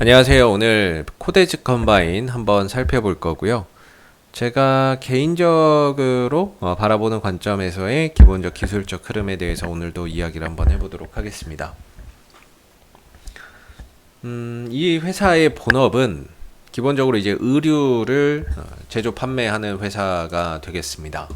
안녕하세요. 오늘 코데즈 컴바인 한번 살펴볼 거고요. 제가 개인적으로 바라보는 관점에서의 기본적 기술적 흐름에 대해서 오늘도 이야기를 한번 해보도록 하겠습니다. 이 회사의 본업은 기본적으로 이제 의류를 제조 판매하는 회사가 되겠습니다.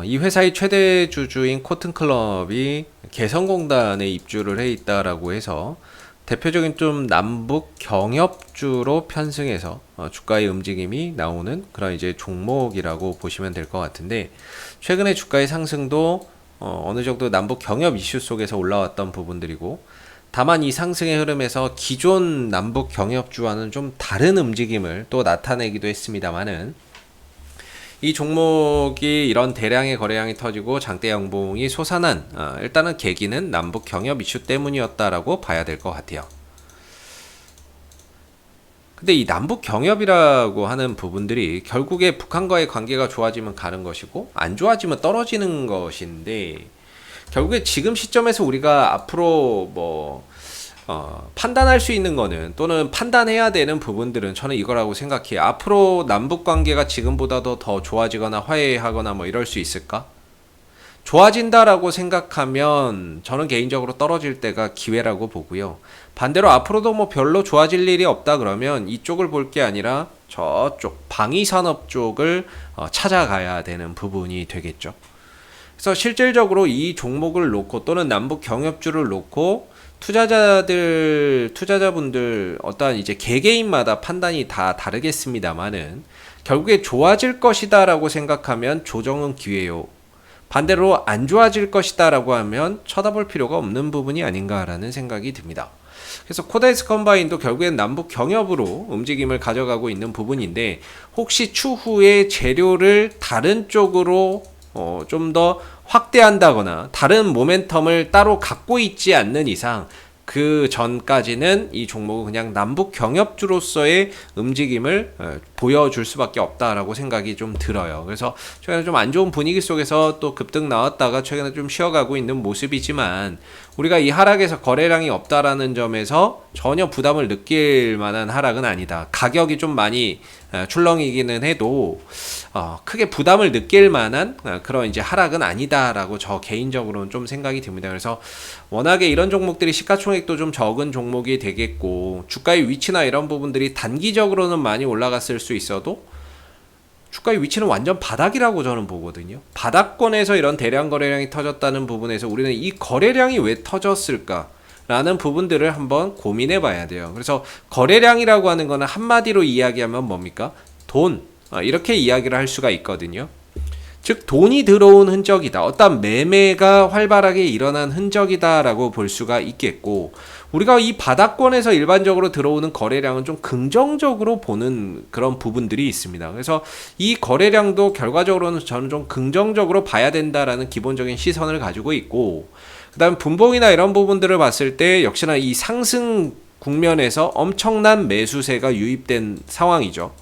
이 회사의 최대 주주인 코튼클럽이 개성공단에 입주를 해 있다라고 해서 대표적인 좀 남북 경협주로 편승해서 주가의 움직임이 나오는 그런 이제 종목이라고 보시면 될 것 같은데, 최근에 주가의 상승도 어느 정도 남북 경협 이슈 속에서 올라왔던 부분들이고, 다만 이 상승의 흐름에서 기존 남북 경협주와는 좀 다른 움직임을 또 나타내기도 했습니다만은, 이 종목이 이런 대량의 거래량이 터지고 장대 양봉이 솟아난 일단은 계기는 남북 경협 이슈 때문이었다라고 봐야 될 것 같아요. 근데 이 남북 경협이라고 하는 부분들이 결국에 북한과의 관계가 좋아지면 가는 것이고 안 좋아지면 떨어지는 것인데, 결국에 지금 시점에서 우리가 앞으로 판단할 수 있는 거는, 또는 판단해야 되는 부분들은 저는 이거라고 생각해요. 앞으로 남북 관계가 지금보다도 더 좋아지거나 화해하거나 이럴 수 있을까? 좋아진다라고 생각하면 저는 개인적으로 떨어질 때가 기회라고 보고요. 반대로 앞으로도 별로 좋아질 일이 없다 그러면 이쪽을 볼 게 아니라 저쪽 방위산업 쪽을 찾아가야 되는 부분이 되겠죠. 그래서 실질적으로 이 종목을 놓고 또는 남북 경협주를 놓고 투자자분들 어떠한 이제 개개인마다 판단이 다 다르겠습니다만은, 결국에 좋아질 것이다 라고 생각하면 조정은 기회요. 반대로 안 좋아질 것이다 라고 하면 쳐다볼 필요가 없는 부분이 아닌가라는 생각이 듭니다. 그래서 코데스 컴바인도 결국엔 남북 경협으로 움직임을 가져가고 있는 부분인데, 혹시 추후에 재료를 다른 쪽으로 좀 더 확대한다거나 다른 모멘텀을 따로 갖고 있지 않는 이상, 그 전까지는 이 종목은 그냥 남북 경협주로서의 움직임을 보여줄 수밖에 없다라고 생각이 좀 들어요. 그래서 최근에 좀 안 좋은 분위기 속에서 또 급등 나왔다가 최근에 좀 쉬어가고 있는 모습이지만, 우리가 이 하락에서 거래량이 없다라는 점에서 전혀 부담을 느낄 만한 하락은 아니다. 가격이 좀 많이 출렁이기는 해도 크게 부담을 느낄 만한 그런 이제 하락은 아니다라고 저 개인적으로는 좀 생각이 듭니다. 그래서 워낙에 이런 종목들이 시가총액도 좀 적은 종목이 되겠고, 주가의 위치나 이런 부분들이 단기적으로는 많이 올라갔을 수 있어도 주가의 위치는 완전 바닥이라고 저는 보거든요. 바닥권에서 이런 대량 거래량이 터졌다는 부분에서 우리는 이 거래량이 왜 터졌을까? 라는 부분들을 한번 고민해 봐야 돼요. 그래서 거래량이라고 하는 거는 한마디로 이야기하면 뭡니까? 돈. 이렇게 이야기를 할 수가 있거든요. 즉 돈이 들어온 흔적이다. 어떤 매매가 활발하게 일어난 흔적이다 라고 볼 수가 있겠고, 우리가 이 바닥권에서 일반적으로 들어오는 거래량은 좀 긍정적으로 보는 그런 부분들이 있습니다. 그래서 이 거래량도 결과적으로는 저는 좀 긍정적으로 봐야 된다라는 기본적인 시선을 가지고 있고, 그 다음 분봉이나 이런 부분들을 봤을 때 역시나 이 상승 국면에서 엄청난 매수세가 유입된 상황이죠.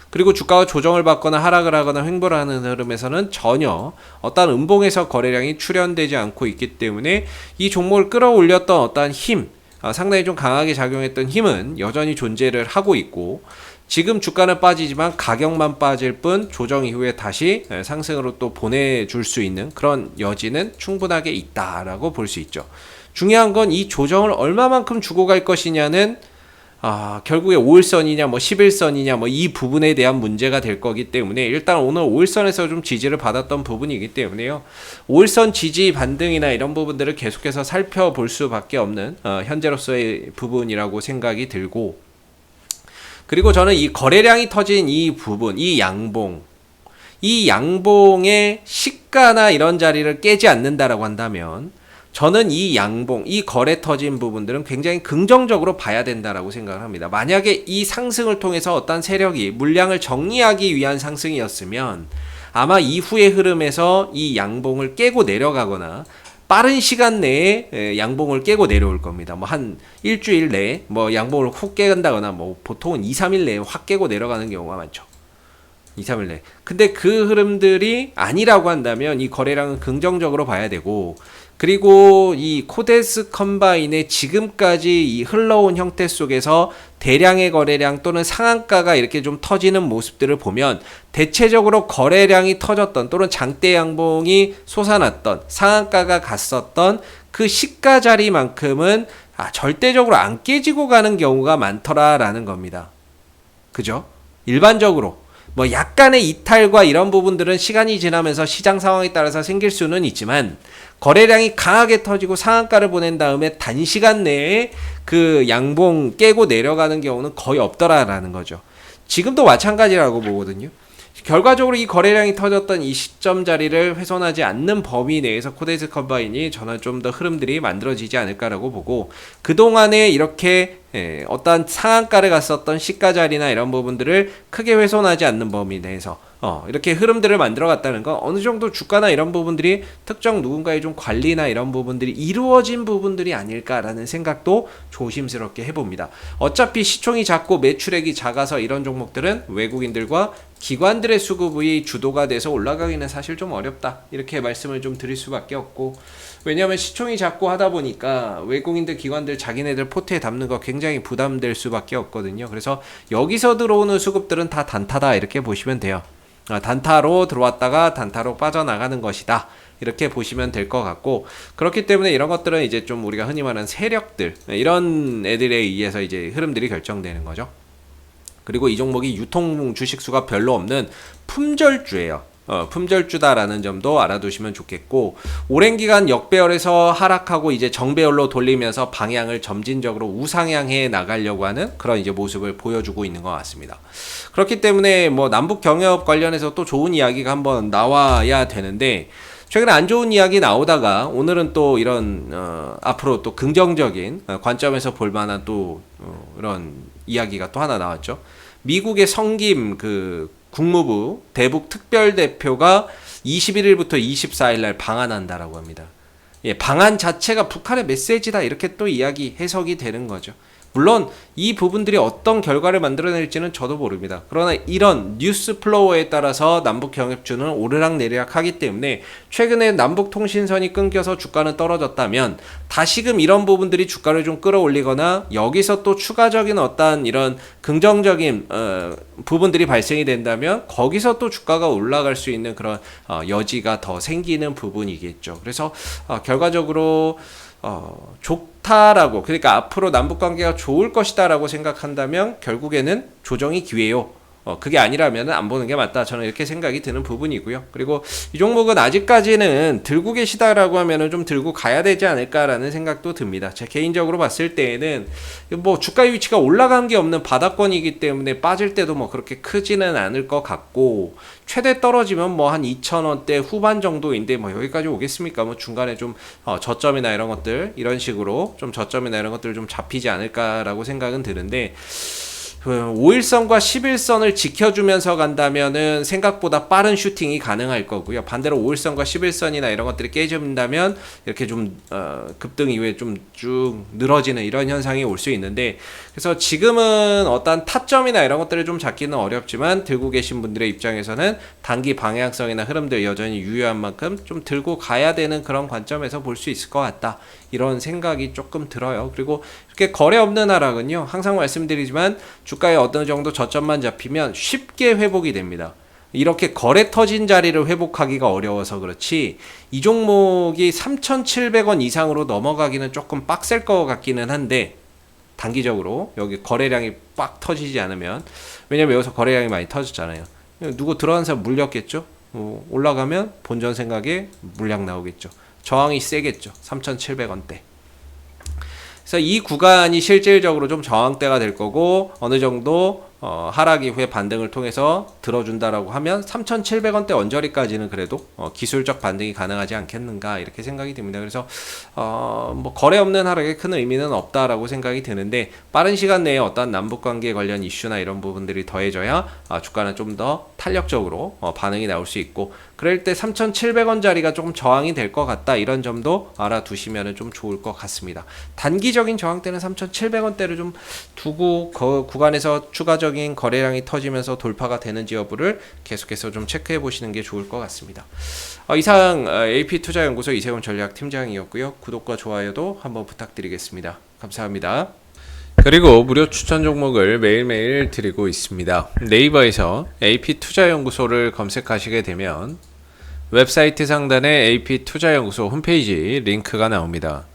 그리고 주가가 조정을 받거나 하락을 하거나 횡보를 하는 흐름에서는 전혀 어떤 음봉에서 거래량이 출현되지 않고 있기 때문에 이 종목을 끌어올렸던 어떤 힘, 상당히 좀 강하게 작용했던 힘은 여전히 존재를 하고 있고, 지금 주가는 빠지지만 가격만 빠질 뿐 조정 이후에 다시 상승으로 또 보내줄 수 있는 그런 여지는 충분하게 있다라고 볼 수 있죠. 중요한 건 이 조정을 얼마만큼 주고 갈 것이냐는 결국에 5일선이냐 11선이냐 이 부분에 대한 문제가 될 거기 때문에, 일단 오늘 5일선에서 좀 지지를 받았던 부분이기 때문에요. 5일선 지지 반등이나 이런 부분들을 계속해서 살펴볼 수밖에 없는 현재로서의 부분이라고 생각이 들고, 그리고 저는 이 거래량이 터진 이 부분, 이 양봉의 시가나 이런 자리를 깨지 않는다라고 한다면, 저는 이 양봉, 이 거래 터진 부분들은 굉장히 긍정적으로 봐야 된다라고 생각을 합니다. 만약에 이 상승을 통해서 어떤 세력이 물량을 정리하기 위한 상승이었으면 아마 이후의 흐름에서 이 양봉을 깨고 내려가거나 빠른 시간 내에 양봉을 깨고 내려올 겁니다. 한 일주일 내에 양봉을 훅 깨간다거나 보통은 2, 3일 내에 확 깨고 내려가는 경우가 많죠. 2, 3일 내에. 근데 그 흐름들이 아니라고 한다면 이 거래량은 긍정적으로 봐야 되고, 그리고 이 코데스 컴바인의 지금까지 이 흘러온 형태 속에서 대량의 거래량 또는 상한가가 이렇게 좀 터지는 모습들을 보면 대체적으로 거래량이 터졌던 또는 장대 양봉이 솟아났던 상한가가 갔었던 그 시가 자리만큼은 절대적으로 안 깨지고 가는 경우가 많더라라는 겁니다. 그죠? 일반적으로 뭐 약간의 이탈과 이런 부분들은 시간이 지나면서 시장 상황에 따라서 생길 수는 있지만 거래량이 강하게 터지고 상한가를 보낸 다음에 단시간 내에 그 양봉 깨고 내려가는 경우는 거의 없더라라는 거죠. 지금도 마찬가지라고 보거든요. 결과적으로 이 거래량이 터졌던 이 시점 자리를 훼손하지 않는 범위 내에서 코데스 컴바인이 저는 좀 더 흐름들이 만들어지지 않을까라고 보고, 그동안에 이렇게 어떤 상한가를 갔었던 시가 자리나 이런 부분들을 크게 훼손하지 않는 범위 내에서 이렇게 흐름들을 만들어 갔다는 건 어느 정도 주가나 이런 부분들이 특정 누군가의 좀 관리나 이런 부분들이 이루어진 부분들이 아닐까라는 생각도 조심스럽게 해봅니다. 어차피 시총이 작고 매출액이 작아서 이런 종목들은 외국인들과 기관들의 수급이 주도가 돼서 올라가기는 사실 좀 어렵다, 이렇게 말씀을 좀 드릴 수밖에 없고, 왜냐하면 시총이 작고 하다 보니까 외국인들 기관들 자기네들 포트에 담는 거 굉장히 부담될 수밖에 없거든요. 그래서 여기서 들어오는 수급들은 다 단타다, 이렇게 보시면 돼요. 단타로 들어왔다가 단타로 빠져나가는 것이다, 이렇게 보시면 될 것 같고, 그렇기 때문에 이런 것들은 이제 좀 우리가 흔히 말하는 세력들, 이런 애들에 의해서 이제 흐름들이 결정되는 거죠. 그리고 이 종목이 유통 주식수가 별로 없는 품절주예요. 품절주다라는 점도 알아두시면 좋겠고, 오랜 기간 역배열에서 하락하고 이제 정배열로 돌리면서 방향을 점진적으로 우상향해 나가려고 하는 그런 이제 모습을 보여주고 있는 것 같습니다. 그렇기 때문에 뭐 남북 경협 관련해서 또 좋은 이야기가 한번 나와야 되는데, 최근에 안 좋은 이야기 나오다가 오늘은 또 이런 앞으로 또 긍정적인 관점에서 볼 만한 또 이런 이야기가 또 하나 나왔죠. 미국의 성김 국무부 대북 특별대표가 21일부터 24일 날 방한한다라고 합니다. 방한 자체가 북한의 메시지다, 이렇게 또 이야기 해석이 되는 거죠. 물론 이 부분들이 어떤 결과를 만들어낼지는 저도 모릅니다. 그러나 이런 뉴스 플로어에 따라서 남북 경협주는 오르락내리락 하기 때문에 최근에 남북 통신선이 끊겨서 주가는 떨어졌다면 다시금 이런 부분들이 주가를 좀 끌어올리거나 여기서 또 추가적인 어떤 이런 긍정적인 부분들이 발생이 된다면 거기서 또 주가가 올라갈 수 있는 그런 여지가 더 생기는 부분이겠죠. 그래서 결과적으로 좋다라고, 그러니까 앞으로 남북관계가 좋을 것이다라고 생각한다면 결국에는 조정이 기회요. 그게 아니라면 안 보는 게 맞다, 저는 이렇게 생각이 드는 부분이고요. 그리고 이 종목은 아직까지는 들고 계시다라고 하면은 좀 들고 가야 되지 않을까라는 생각도 듭니다. 제 개인적으로 봤을 때에는 뭐 주가의 위치가 올라간 게 없는 바닥권이기 때문에 빠질 때도 뭐 그렇게 크지는 않을 것 같고, 최대 떨어지면 뭐 한 2,000원대 후반 정도인데 뭐 여기까지 오겠습니까? 뭐 중간에 좀 저점이나 이런 것들, 이런 식으로 좀 저점이나 이런 것들 좀 잡히지 않을까라고 생각은 드는데, 5일선과 11선을 지켜주면서 간다면은 생각보다 빠른 슈팅이 가능할 거고요. 반대로 5일선과 11선이나 이런 것들이 깨진다면 이렇게 좀 급등 이후에 좀 쭉 늘어지는 이런 현상이 올 수 있는데, 그래서 지금은 어떤 타점이나 이런 것들을 좀 잡기는 어렵지만 들고 계신 분들의 입장에서는 단기 방향성이나 흐름들 여전히 유효한 만큼 좀 들고 가야 되는 그런 관점에서 볼 수 있을 것 같다, 이런 생각이 조금 들어요. 그리고 이렇게 거래 없는 하락은요, 항상 말씀드리지만 주가에 어느 정도 저점만 잡히면 쉽게 회복이 됩니다. 이렇게 거래 터진 자리를 회복하기가 어려워서 그렇지, 이 종목이 3,700원 이상으로 넘어가기는 조금 빡셀 것 같기는 한데, 단기적으로 여기 거래량이 빡 터지지 않으면, 왜냐면 여기서 거래량이 많이 터졌잖아요. 누구 들어간 사람 물렸겠죠. 올라가면 본전 생각에 물량 나오겠죠. 저항이 세겠죠. 3,700원대. 그래서 이 구간이 실질적으로 좀 저항대가 될 거고, 어느 정도 하락 이후에 반등을 통해서 들어준다라고 하면 3,700원대 언저리까지는 그래도 기술적 반등이 가능하지 않겠는가, 이렇게 생각이 듭니다. 그래서 뭐 거래 없는 하락에 큰 의미는 없다라고 생각이 드는데, 빠른 시간 내에 어떤 남북관계 관련 이슈나 이런 부분들이 더해져야 주가는 좀 더 탄력적으로 반응이 나올 수 있고, 그럴 때 3,700원짜리가 조금 저항이 될 것 같다, 이런 점도 알아두시면 좀 좋을 것 같습니다. 단기적인 저항대는 3,700원대를 좀 두고 그 구간에서 추가적인 안정적인 거래량이 터지면서 돌파가 되는지 여부를 계속해서 좀 체크해 보시는 게 좋을 것 같습니다. 이상 AP투자연구소 이세훈 전략팀장이었고요. 구독과 좋아요도 한번 부탁드리겠습니다. 감사합니다. 그리고 무료 추천 종목을 매일매일 드리고 있습니다. 네이버에서 AP투자연구소를 검색하시게 되면 웹사이트 상단에 AP투자연구소 홈페이지 링크가 나옵니다.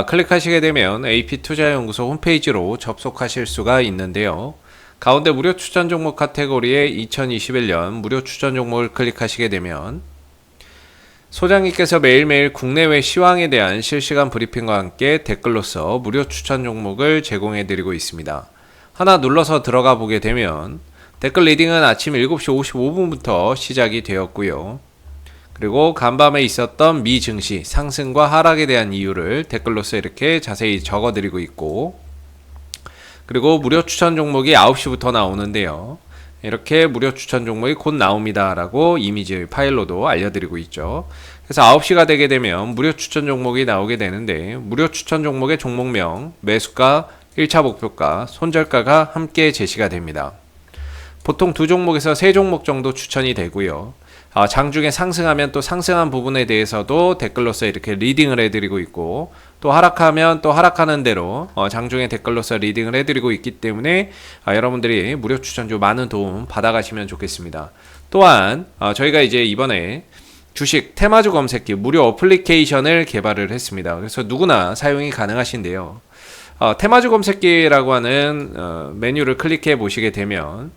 클릭하시게 되면 AP투자연구소 홈페이지로 접속하실 수가 있는데요. 가운데 무료 추천 종목 카테고리에 2021년 무료 추천 종목을 클릭하시게 되면 소장님께서 매일매일 국내외 시황에 대한 실시간 브리핑과 함께 댓글로서 무료 추천 종목을 제공해 드리고 있습니다. 하나 눌러서 들어가 보게 되면 댓글 리딩은 아침 7시 55분부터 시작이 되었고요. 그리고 간밤에 있었던 미 증시 상승과 하락에 대한 이유를 댓글로서 이렇게 자세히 적어 드리고 있고, 그리고 무료 추천 종목이 9시부터 나오는데요. 이렇게 무료 추천 종목이 곧 나옵니다 라고 이미지 파일로도 알려드리고 있죠. 그래서 9시가 되게 되면 무료 추천 종목이 나오게 되는데, 무료 추천 종목의 종목명, 매수가, 1차 목표가, 손절가가 함께 제시가 됩니다. 보통 2종목에서 3종목 정도 추천이 되고요. 장중에 상승하면 또 상승한 부분에 대해서도 댓글로서 이렇게 리딩을 해드리고 있고, 또 하락하면 또 하락하는 대로 장중에 댓글로서 리딩을 해드리고 있기 때문에 여러분들이 무료 추천 좀 많은 도움 받아가시면 좋겠습니다. 또한 저희가 이제 이번에 주식 테마주 검색기 무료 어플리케이션을 개발을 했습니다. 그래서 누구나 사용이 가능하신데요. 테마주 검색기라고 하는 메뉴를 클릭해 보시게 되면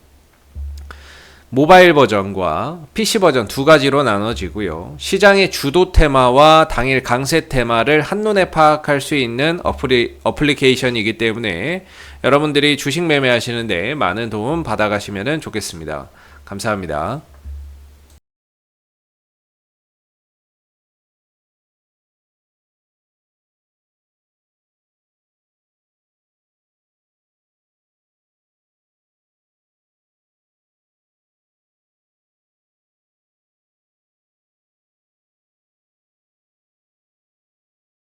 모바일 버전과 PC 버전 두 가지로 나눠지고요. 시장의 주도 테마와 당일 강세 테마를 한눈에 파악할 수 있는 어플리케이션이기 때문에 여러분들이 주식 매매하시는데 많은 도움 받아가시면 좋겠습니다. 감사합니다.